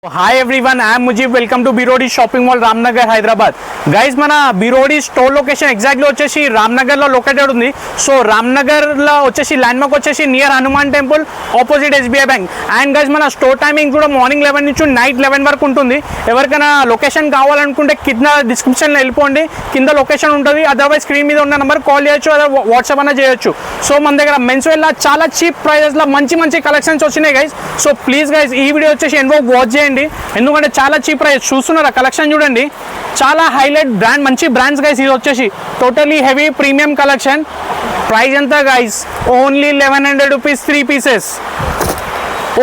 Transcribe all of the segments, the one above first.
Hi everyone, I am Mujib. Welcome to Birodi Shopping Mall, Ramnagar, Hyderabad. Guys, మన బిరోడి store location exactly వచ్చేసి రామ్నగర్ లో located ఉంది. So Ramnagar లో వచ్చేసి ల్యాండ్ మార్క్ వచ్చేసి near Hanuman temple opposite SBI bank. And guys మన store timing కూడా morning 11 నుంచి నైట్ 11 వరకు ఉంటుంది. ఎవరికైనా లొకేషన్ కావాలనుకుంటే కింద డిస్క్రిప్షన్ లో వెళ్ళిపోండి, కింద లొకేషన్ ఉంటుంది. అదర్వైజ్ స్క్రీన్ మీద ఉన్న నెంబర్ కాల్ చేయొచ్చు, అదే వాట్సాప్ అన్న చేయొచ్చు. సో మన దగ్గర మెన్స్ వేర్ లా చాలా చీప్ ప్రైజెస్ లో మంచి కలెక్షన్స్ వచ్చినాయి గైస్. సో ప్లీజ్ గైస్ ఈ వీడియో వచ్చేసి ఎండ్ వాచ్ చేయండి, ఎందుకంటే చాలా చీప్ ప్రైస్. చూస్తున్నారా కలెక్షన్ చూడండి, చాలా హైలైట్ బ్రాండ్, మంచి బ్రాండ్స్ గైస్. ఇది వచ్చేసి totally heavy premium collection. Price ఎంత guys? Only 1100 rupees 3 pieces.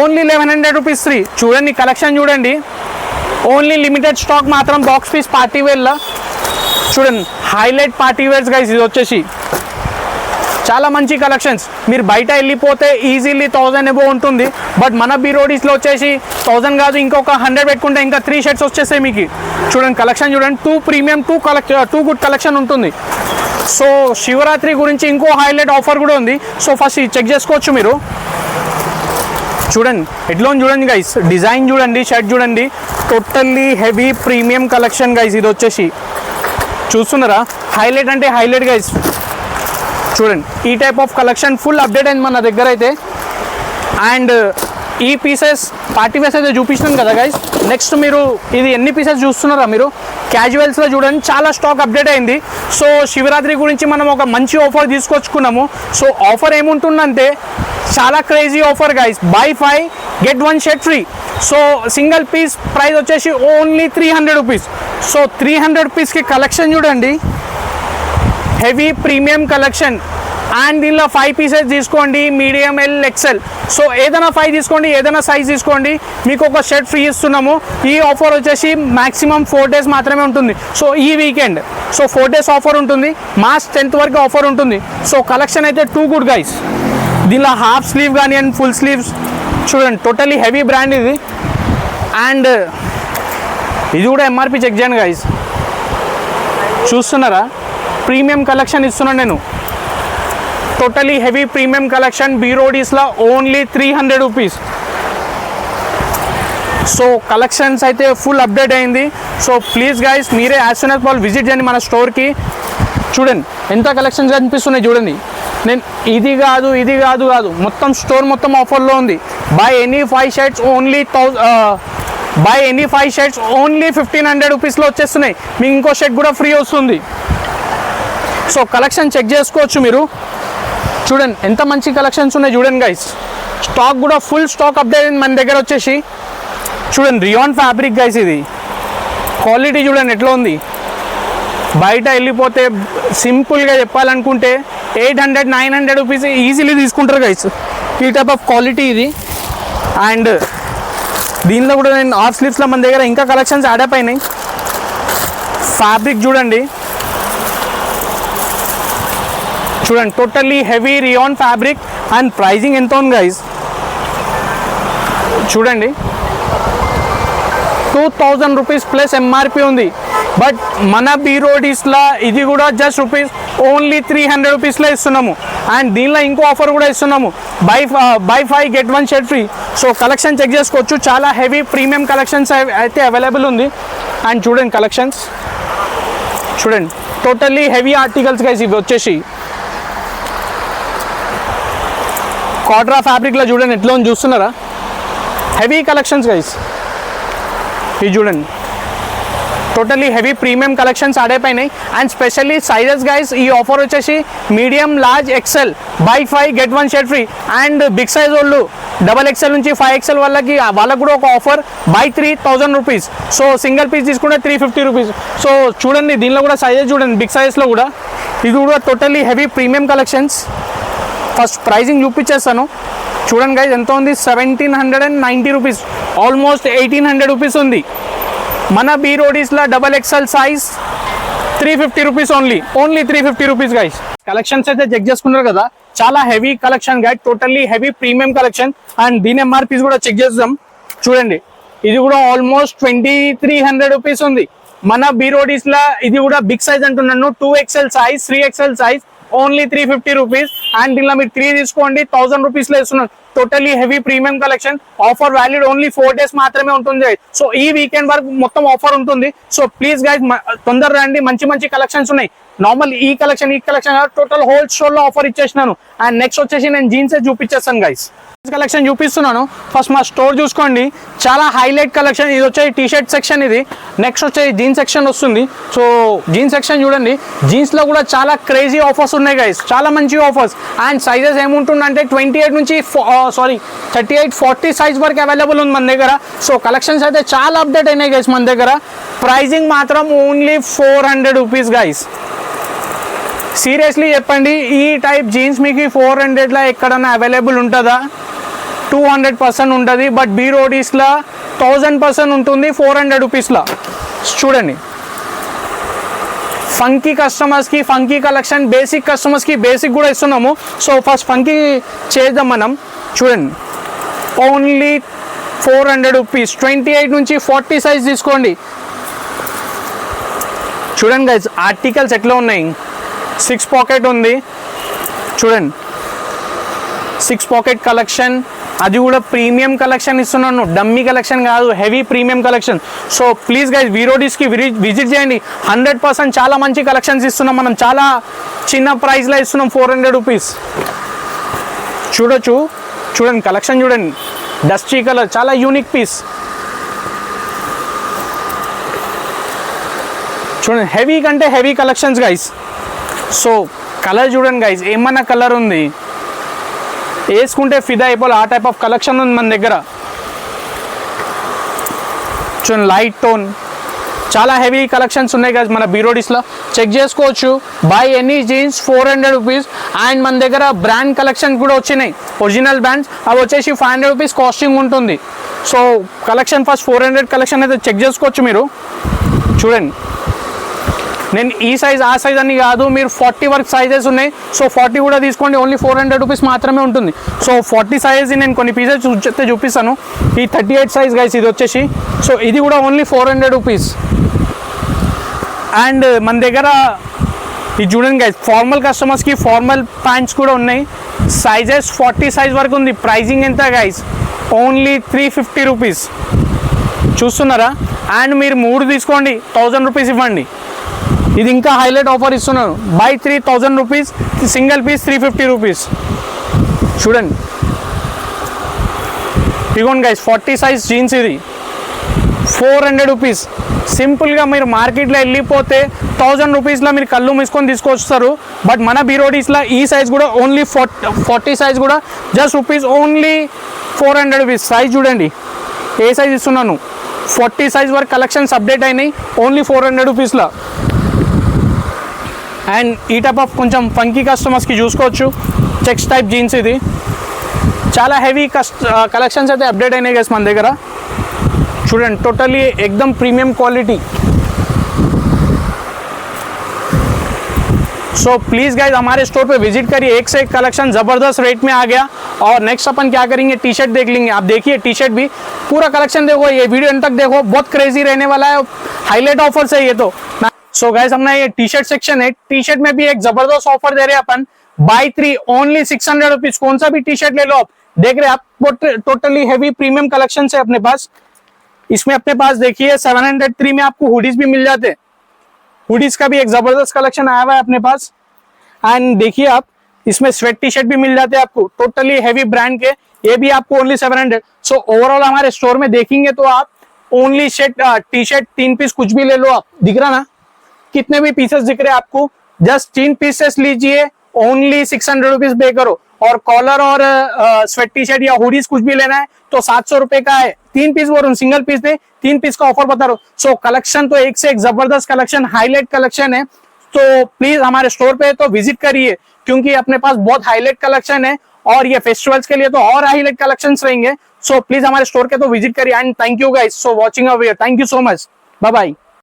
Only 1100 rupees 3. చూడండి కలెక్షన్ చూడండి, ఓన్లీ లిమిటెడ్ స్టాక్ మాత్రం. బాక్స్ పీస్ పార్టీ వేర్లో చూడండి, హైలైట్ పార్టీ వేర్స్ గైస్. ఇది వచ్చేసి చాలా మంచి కలెక్షన్స్. మీరు బయట వెళ్ళిపోతే ఈజీలీ 1000 ఎబో ఉంటుంది, బట్ మన బిరోడీస్లో వచ్చేసి 1000 కాదు, ఇంకొక 100 పెట్టుకుంటే ఇంకా 3 షర్ట్స్ వచ్చేస్తాయి మీకు. చూడండి కలెక్షన్ చూడండి, 2 ప్రీమియం 2 గుడ్ కలెక్షన్ ఉంటుంది. సో శివరాత్రి గురించి ఇంకో హైలైట్ ఆఫర్ కూడా ఉంది. సో ఫస్ట్ చెక్ చేసుకోవచ్చు మీరు. చూడండి ఎట్లా చూడండి గైస్, డిజైన్ చూడండి, షర్ట్ చూడండి, totally heavy premium collection guys. ఇది వచ్చేసి చూస్తున్నారా, హైలైట్ అంటే హైలైట్ గైస్. చూడండి ఈ type of collection full update అయింది మన దగ్గర అయితే. అండ్ ఈ పీసెస్ పార్టీ వేర్స్ అయితే చూపించినాను కదా గైస్. నెక్స్ట్ మీరు ఇది ఎన్ని పీసెస్ చూస్తున్నారా మీరు, క్యాజువల్స్లో చూడండి చాలా స్టాక్ అప్డేట్ అయింది. సో శివరాత్రి గురించి మనం ఒక మంచి ఆఫర్ తీసుకొచ్చుకున్నాము. సో ఆఫర్ ఏముంటుందంటే చాలా crazy offer guys, buy 5 get 1 shirt free. So single piece price వచ్చేసి ఓన్లీ 300 రూపీస్. సో 300 రూపీస్కి కలెక్షన్ చూడండి, హెవీ ప్రీమియం కలెక్షన్. అండ్ దీనిలో 5 పీసెస్ తీసుకోండి, మీడియం L XL. సో ఏదైనా 5 తీసుకోండి, ఏదైనా సైజ్ తీసుకోండి, మీకు ఒక షర్ట్ ఫ్రీ ఇస్తున్నాము. ఈ ఆఫర్ వచ్చేసి మ్యాక్సిమం 4 డేస్ మాత్రమే ఉంటుంది. సో ఈ వీకెండ్ 4 డేస్ ఆఫర్ ఉంటుంది, మార్చ్ 10th వరకు ఆఫర్ ఉంటుంది. సో కలెక్షన్ అయితే టూ గుడ్ గైస్. దీనిలో హాఫ్ స్లీవ్ కానీ అండ్ ఫుల్ స్లీవ్స్ చూడండి, టోటలీ హెవీ బ్రాండ్ ఇది. అండ్ ఇది కూడా MRP చెక్ చేయండి గైస్. చూస్తున్నారా, ప్రీమియం కలెక్షన్ ఇస్తున్నాను నేను, టోటలీ హెవీ ప్రీమియం కలెక్షన్. బిరోడీస్లో ఓన్లీ 300 రూపీస్. సో కలెక్షన్స్ అయితే ఫుల్ అప్డేట్ అయింది. సో ప్లీజ్ గైస్ మీరే as soon as possible visit చేయండి మన స్టోర్కి. చూడండి ఎంత కలెక్షన్స్ కనిపిస్తున్నాయి చూడండి. నేను ఇది కాదు మొత్తం స్టోర్ మొత్తం ఆఫర్లో ఉంది. బై ఎనీ 5 షర్ట్స్ ఓన్లీ 1500 రూపీస్లో వచ్చేస్తున్నాయి. మీకు ఇంకో షర్ట్ కూడా ఫ్రీ వస్తుంది. సో కలెక్షన్ చెక్ చేసుకోవచ్చు మీరు. చూడండి ఎంత మంచి కలెక్షన్స్ ఉన్నాయి చూడండి గైస్. స్టాక్ కూడా ఫుల్ స్టాక్ అప్డేట్ మన దగ్గర వచ్చేసి. చూడండి రియాన్ ఫ్యాబ్రిక్ గైస్, ఇది క్వాలిటీ చూడండి ఎట్లా ఉంది. బయట వెళ్ళిపోతే సింపుల్గా చెప్పాలనుకుంటే 800-900 రూపీస్ ఈజీలీ తీసుకుంటారు గైస్, ఈ టైప్ ఆఫ్ క్వాలిటీ ఇది. అండ్ దీనిలో కూడా నేను హాఫ్ స్లీవ్స్లో మన దగ్గర ఇంకా కలెక్షన్స్ యాడ్ అయినాయి. ఫ్యాబ్రిక్ చూడండి, చూడండి totally heavy rayon fabric. And pricing ఎంత ఉంది గైస్ చూడండి, 2000 రూపీస్ ప్లస్ MRP ఉంది. బట్ మన బిరోడీస్లో ఇది కూడా జస్ట్ ఓన్లీ 300 రూపీస్లో ఇస్తున్నాము. అండ్ దీనిలో ఇంకో ఆఫర్ కూడా ఇస్తున్నాము, buy 5 get 1 shirt free. So collection check చేసుకోవచ్చు, చాలా హెవీ ప్రీమియం కలెక్షన్స్ అయితే అవైలబుల్ ఉంది. అండ్ చూడండి కలెక్షన్స్ చూడండి, టోటల్లీ హెవీ ఆర్టికల్స్ గైస్. ఇవి వచ్చేసి కాట్రా ఫ్యాబ్రిక్లో చూడండి ఎట్లా ఉంది చూస్తున్నారా, హెవీ కలెక్షన్స్ గైస్. ఇది చూడండి totally heavy premium collections add అయిపోయినాయి. అండ్ స్పెషల్లీ సైజెస్ గైస్, ఈ ఆఫర్ వచ్చేసి medium large XL buy 5 get 1 shirt free. And big size వాళ్ళు XXL నుంచి 5XL వాళ్ళకి కూడా ఒక offer, buy 3000 rupees. So single piece తీసుకుంటే 350 రూపీస్. సో చూడండి దీనిలో కూడా సైజెస్ చూడండి, బిగ్ సైజ్లో కూడా. ఇది కూడా totally heavy premium collections. First pricing చూపించేస్తాను చూడండి గైస్, ఎంత ఉంది, 1790 రూపీస్, ఆల్మోస్ట్ 1800 రూపీస్ ఉంది. మన బిరోడీస్లో XXL size 350 rupees only 350 rupees guys. Collections అయితే చెక్ చేసుకున్నారు కదా, చాలా heavy collection guys, totally heavy premium collection. And దీని MRPs కూడా చెక్ చేద్దాం చూడండి. ఇది కూడా ఆల్మోస్ట్ 2300 రూపీస్ ఉంది మన బిరోడీస్లో. ఇది కూడా బిగ్ సైజ్ అంటున్నాను, 2XL size 3XL size only 350 rupees. And దీనిలో మీరు 3 తీసుకోండి 1000 రూపీస్లో ఇస్తున్నాను. Totally heavy premium collection. Offer valid only 4 days మాత్రమే ఉంటుంది. సో ఈ వీకెండ్ వరకు మొత్తం ఆఫర్ ఉంటుంది. సో ప్లీజ్ గైస్ తొందర రండి, మంచి మంచి కలెక్షన్స్ ఉన్నాయి. నార్మల్ ఈ కలెక్షన్ టోటల్ హోల్ స్టోర్ లో ఆఫర్ ఇచ్చేసినాను. అండ్ నెక్స్ట్ వచ్చేసి నేను జీన్స్ చూపించేస్తాను గైస్. కలెక్షన్ చూపిస్తున్నాను. ఫస్ట్ మా స్టోర్ చూసుకోండి, చాలా హైలైట్ కలెక్షన్. ఇది వచ్చేసి టీ షర్ట్ సెక్షన్, ఇది నెక్స్ట్ వచ్చేసి జీన్స్ సెక్షన్ వస్తుంది. సో జీన్స్ సెక్షన్ చూడండి, జీన్స్ లో కూడా చాలా క్రేజీ ఆఫర్స్ ఉన్నాయి గైస్, చాలా మంచి ఆఫర్స్. అండ్ సైజెస్ ఏముంటుందంటే 28 నుంచి 38, 40 సైజ్ వరకు అవైలబుల్ ఉంది మన దగ్గర. సో కలెక్షన్స్ అయితే చాలా అప్డేట్ అయినాయి గైస్ మన దగ్గర. ప్రైజింగ్ మాత్రం ఓన్లీ 400 రూపీస్ గైస్. సీరియస్లీ చెప్పండి, ఈ టైప్ జీన్స్ మీకు 400లో ఎక్కడన్నా అవైలబుల్ ఉంటుందా? 200% ఉంటుంది. బట్ బీ రోడీస్లో 1000% ఉంటుంది 400 రూపీస్లో. చూడండి, ఫంకీ కస్టమర్స్కి ఫంకీ కలెక్షన్, బేసిక్ కస్టమర్స్కి బేసిక్ కూడా ఇస్తున్నాము. సో ఫస్ట్ ఫంకీ చేద్దాం మనం. చూడండి, ఓన్లీ 400 రూపీస్. 28 నుంచి 40 సైజ్ తీసుకోండి. చూడండి గైస్, ఆర్టికల్స్ ఎట్లా ఉన్నాయి. 6 పాకెట్ ఉంది చూడండి, 6 పాకెట్ కలెక్షన్. అది కూడా ప్రీమియం కలెక్షన్ ఇస్తున్నాను, డమ్మీ కలెక్షన్ కాదు, heavy premium collection. So please guys వీరోడీస్కి విజిట్ చేయండి. 100% చాలా మంచి కలెక్షన్స్ ఇస్తున్నాం మనం, చాలా చిన్న ప్రైస్లో ఇస్తున్నాం. 400 రూపీస్. చూడండి కలెక్షన్ చూడండి, డస్టీ కలర్, చాలా యూనిక్ పీస్. చూడండి, హెవీ కంటే heavy collections guys. So colour చూడండి గైస్, ఏమన్నా కలర్ ఉంది, వేసుకుంటే ఫిదా అయిపోవాలి, ఆ టైప్ ఆఫ్ కలెక్షన్ ఉంది మన దగ్గర. చూడండి, లైట్ టోన్, చాలా హెవీ కలెక్షన్స్ ఉన్నాయి గైస్ మన బీరోడీస్లో. చెక్ చేసుకోవచ్చు. By any jeans 400 rupees. And మన దగ్గర బ్రాండ్ కలెక్షన్ కూడా వచ్చినాయి, ఒరిజినల్ బ్రాండ్స్. అవి వచ్చేసి 500 రూపీస్ కాస్టింగ్ ఉంటుంది. సో కలెక్షన్ ఫస్ట్ 400 కలెక్షన్ అయితే చెక్ చేసుకోవచ్చు మీరు. చూడండి, నేను ఈ సైజ్ ఆ సైజ్ అని కాదు, మీరు 40 వరకు సైజెస్ ఉన్నాయి. సో 40 కూడా తీసుకోండి, ఓన్లీ 400 రూపీస్ మాత్రమే ఉంటుంది. సో 40 సైజ్ నేను కొన్ని పీసెస్ చూపిస్తాను. ఈ 38 సైజ్ గైస్ ఇది వచ్చేసి. సో ఇది కూడా ఓన్లీ 400 రూపీస్. అండ్ మన దగ్గర ఇది చూడండి గైస్, ఫార్మల్ కస్టమర్స్కి ఫార్మల్ ప్యాంట్స్ కూడా ఉన్నాయి. సైజెస్ 40 సైజ్ వరకు ఉంది. ప్రైజింగ్ ఎంత గైస్? Only 350 rupees. చూస్తున్నారా? అండ్ మీరు 3 తీసుకోండి, 1000 రూపీస్ ఇవ్వండి. ఇది ఇంకా హైలైట్ ఆఫర్ ఇస్తున్నాను. Buy 3000 rupees, single piece 350 rupees. చూడండి, ఇదిగోండి గైస్, 40 సైజ్ జీన్స్, ఇది 400 రూపీస్. సింపుల్గా మీరు మార్కెట్లో వెళ్ళిపోతే 1000 రూపీస్లో మీరు కళ్ళు మూసుకొని తీసుకొస్తారు. బట్ మన బీరోడీస్లో ఈ సైజ్ కూడా ఓన్లీ 40 సైజ్ కూడా just rupees only 400 rupees. Size చూడండి, ఏ సైజ్ ఇస్తున్నాను. 40 సైజ్ వరకు కలెక్షన్స్ అప్డేట్ అయినాయి, ఓన్లీ 400 రూపీస్లో. అండ్ ఈ టైప్ ఆఫ్ కొంచెం ఫంకీ కస్టమర్స్కి చూసుకోవచ్చు. చెక్స్ టైప్ జీన్స్, ఇది చాలా హెవీ కలెక్షన్స్ అయితే అప్డేట్ అయినాయి గైస్ మన దగ్గర. చూడండి, टोटली एकदम premium quality. So please guys हमारे स्टोर पे विजिट करिए, एक से एक कलेक्शन ज़बरदस्त रेट में आ गया. और नेक्स्ट अपन क्या करेंगे, टी शर्ट देख लेंगे. आप देखिए टी शर्ट भी पूरा कलेक्शन देखो, ये वीडियो एंड तक देखो, बहुत क्रेजी रहने वाला है, हाईलाइट ऑफर्स है ये तो. सो गाइज हमने ये टी शर्ट सेक्शन है, टी शर्ट में भी एक जबरदस्त ऑफर दे रहे हैं अपन. Bye 3 only 600 rupees. कौन सा भी टी शर्ट ले लो आप. देख रहे हैं आप, टोटली हैवी प्रीमियम कलेक्शन है अपने पास. इसमें अपने पास देखिए 703 में आपको हुडीज भी मिल जाते हैं. हुडीज का भी एक जबरदस्त कलेक्शन आया हुआ है अपने पास. एंड देखिए आप, इसमें स्वेट टी शर्ट भी मिल जाते हैं आपको, टोटली हैवी ब्रांड के. ये भी आपको ओनली 700. सो ओवरऑल हमारे स्टोर में देखेंगे तो आप ओनली टी शर्ट 3 पीस कुछ भी ले लो आप. दिख रहा ना, कितने भी पीसेस दिख रहे हैं आपको. जस्ट 3 पीसेस लीजिए, ओनली 600 रुपीज पे करो. और कॉलर और स्वेट टी शर्ट या हुडीज कुछ भी लेना है तो 700 रुपए का है. 3 पीस बोल रहा हूँ, सिंगल पीस पे 3 पीस का ऑफर बता रहा हूँ. सो कलेक्शन तो एक से एक जबरदस्त कलेक्शन, हाईलाइट कलेक्शन है. तो प्लीज हमारे स्टोर पे तो विजिट करिए, क्योंकि अपने पास बहुत हाईलाइट कलेक्शन है. और ये फेस्टिवल्स के लिए तो और हाईलाइट कलेक्शंस रहेंगे. सो प्लीज हमारे स्टोर के तो विजिट करिए. And thank you guys for watching our video. Thank you so much. Bye bye.